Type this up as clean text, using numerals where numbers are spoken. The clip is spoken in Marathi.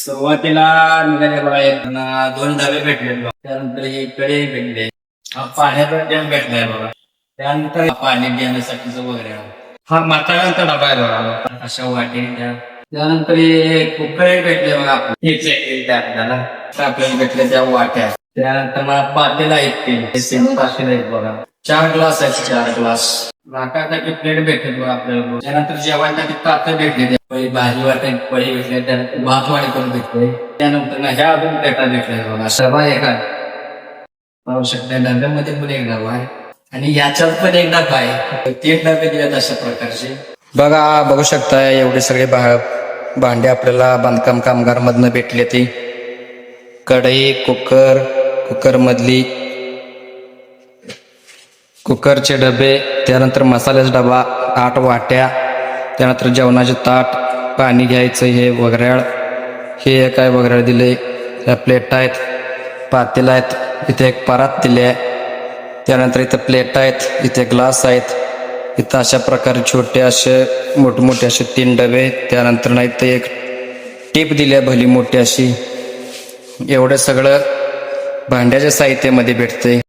सुरुवातीला निघाले बघा येताना 2 डबे भेटले बघा. त्यानंतर हे कढई भेटले. हा पाण्याचा डॅम भेटलाय बघा. त्यानंतर पाणी देण्यासाठीचं वगैरे हा म्हाताऱ्यांचा डबा आहे बघा. अशा वाटी द्या. त्यानंतर हे कुकर भेटले बघा. आपल्याला आपल्याला भेटले त्या वाट्या. त्यानंतर मग पातेला आहेत पातेला आहेत बघा. 4 ग्लास आहेत. 4 ग्लास राखासाठी प्लेट भेटते बघा आपल्याला. त्यानंतर जेवणासाठी ताटं भेटले. पळी भाजी वाटायची पळी भेटले. त्यानंतर भात वाढी करून भेटले. त्यानंतर ह्या अजून प्लेटा भेटल्या बघा. सभा एका पाहू शकता. डब्यामध्ये पण एक डबा आहे आणि याच्यात पण एक डबा आहे. 3 डबे दिलेत अशा प्रकारचे बघा. बघू शकता एवढे सगळे भांडे आपल्याला बांधकाम कामगार मधनं भेटले. ती कढई, कुकर मधली कुकरचे डबे, त्यानंतर मसाल्याचा डबा, 8 वाट्या, त्यानंतर जेवणाचे ताट, पाणी घ्यायचं हे वगैरे हे काय वगैरे दिले. त्या प्लेट आहेत, पातेला आहेत. इथे एक परात दिली आहे. त्यानंतर इथं प्लेट आहेत, इथे ग्लास आहेत. इथं अशा प्रकारे छोटे असे मोठे असे 3 डबे. त्यानंतर नाही तर एक टीप दिली आहे भली मोठी अशी. एवढं सगळं भांड्याच्या साहित्यामध्ये भेटते.